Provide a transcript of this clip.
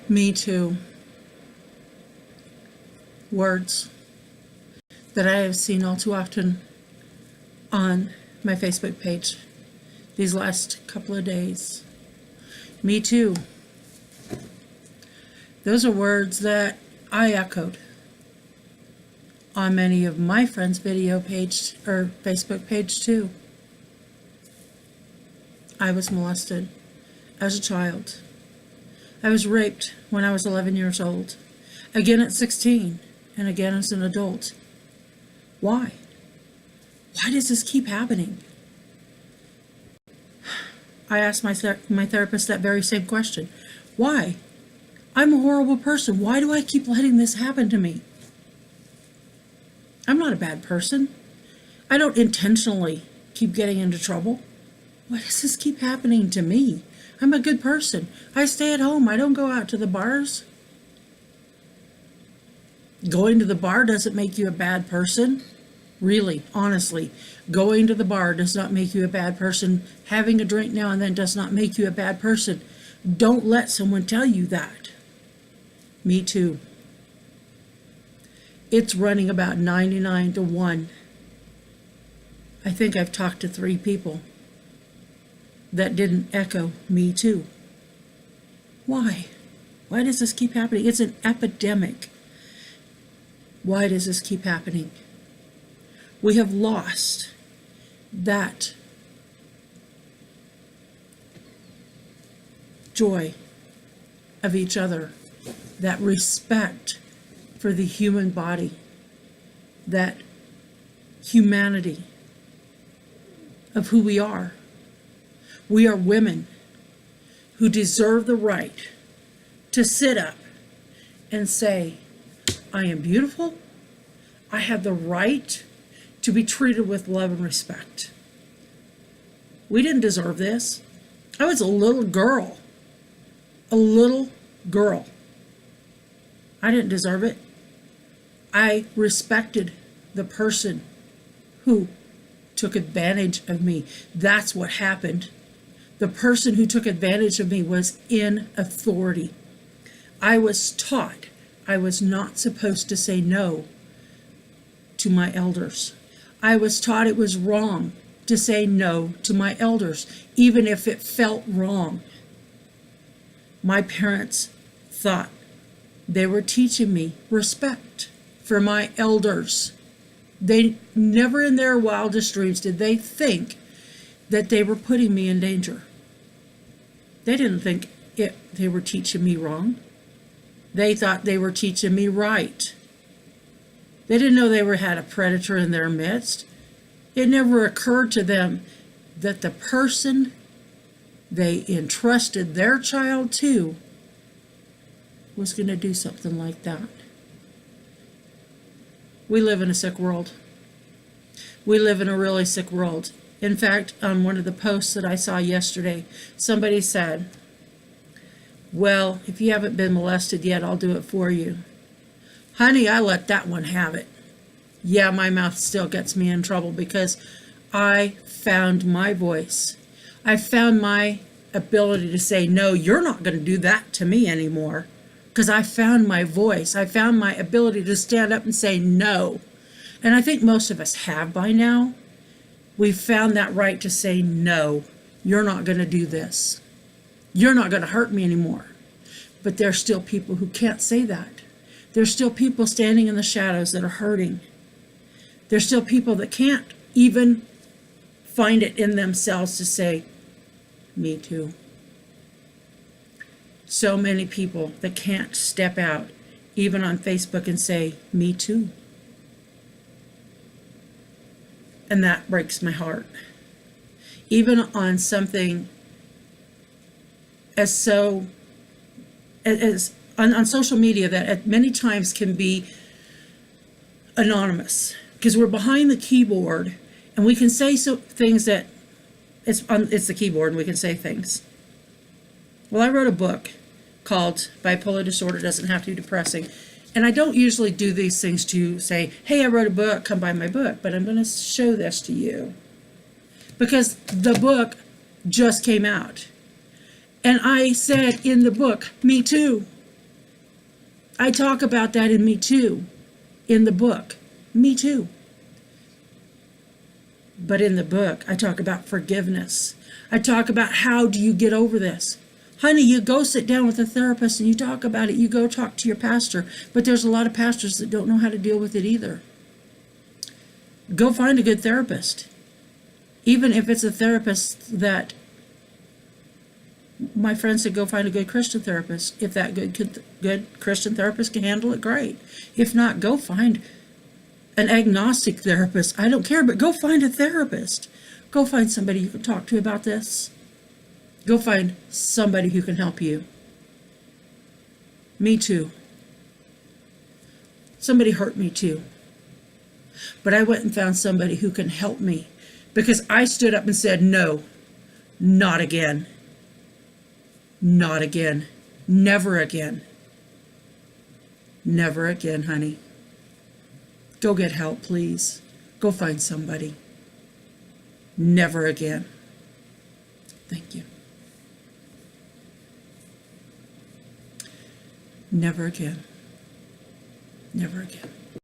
Me too. Words that I have seen all too often on my Facebook page these last couple of days. Me too. Those are words that I echoed on many of my friends' video page or Facebook page too. I was molested as a child. I was raped when I was 11 years old, again at 16, and again as an adult. Why? Why does this keep happening? I asked my therapist that very same question. Why? I'm a horrible person. Why do I keep letting this happen to me? I'm not a bad person. I don't intentionally keep getting into trouble. Why does this keep happening to me? I'm a good person. I stay at home. I don't go out to the bars. Going to the bar doesn't make you a bad person. Really, honestly, going to the bar does not make you a bad person. Having a drink now and then does not make you a bad person. Don't let someone tell you that. Me too. It's running about 99 to 1. I think I've talked to 3 people that didn't echo me too. Why? Why does this keep happening? It's an epidemic. Why does this keep happening? We have lost that joy of each other, that respect for the human body, that humanity of who we are. We are women who deserve the right to sit up and say, I am beautiful. I have the right to be treated with love and respect. We didn't deserve this. I was a little girl. A little girl. I didn't deserve it. I respected the person who took advantage of me. That's what happened. The person who took advantage of me was in authority. I was taught I was not supposed to say no to my elders. I was taught it was wrong to say no to my elders, even if it felt wrong. My parents thought they were teaching me respect for my elders. They never in their wildest dreams did they think that they were putting me in danger. They didn't think they were teaching me wrong. They thought they were teaching me right. They didn't know they had a predator in their midst. It never occurred to them that the person they entrusted their child to was going to do something like that. We live in a sick world. We live in a really sick world. In fact, on one of the posts that I saw yesterday, somebody said, well, if you haven't been molested yet, I'll do it for you. Honey, I let that one have it. Yeah, my mouth still gets me in trouble because I found my voice. I found my ability to say, no, you're not going to do that to me anymore. Because I found my voice. I found my ability to stand up and say no. And I think most of us have by now. We've found that right to say, no, you're not going to do this. You're not going to hurt me anymore. But there's still people who can't say that. There's still people standing in the shadows that are hurting. There's still people that can't even find it in themselves to say, me too. So many people that can't step out, even on Facebook, and say, me too. And that breaks my heart. Even on something as on social media that at many times can be anonymous, because we're behind the keyboard and we can say things that it's the keyboard and we can say things. Well, I wrote a book called Bipolar Disorder Doesn't Have to Be Depressing. And I don't usually do these things to say, hey, I wrote a book, come buy my book. But I'm going to show this to you. Because the book just came out. And I said in the book, me too. I talk about that in Metoo, in the book. Metoo. But in the book, I talk about forgiveness. I talk about how do you get over this. Honey, you go sit down with a therapist and you talk about it. You go talk to your pastor. But there's a lot of pastors that don't know how to deal with it either. Go find a good therapist. Even if it's a therapist that, my friend said, go find a good Christian therapist. If that good Christian therapist can handle it, great. If not, go find an agnostic therapist. I don't care, but go find a therapist. Go find somebody you can talk to about this. Go find somebody who can help you. Me too. Somebody hurt me too. But I went and found somebody who can help me, because I stood up and said, no, not again. Not again. Never again. Never again, honey. Go get help, please. Go find somebody. Never again. Thank you. Never again. Never again.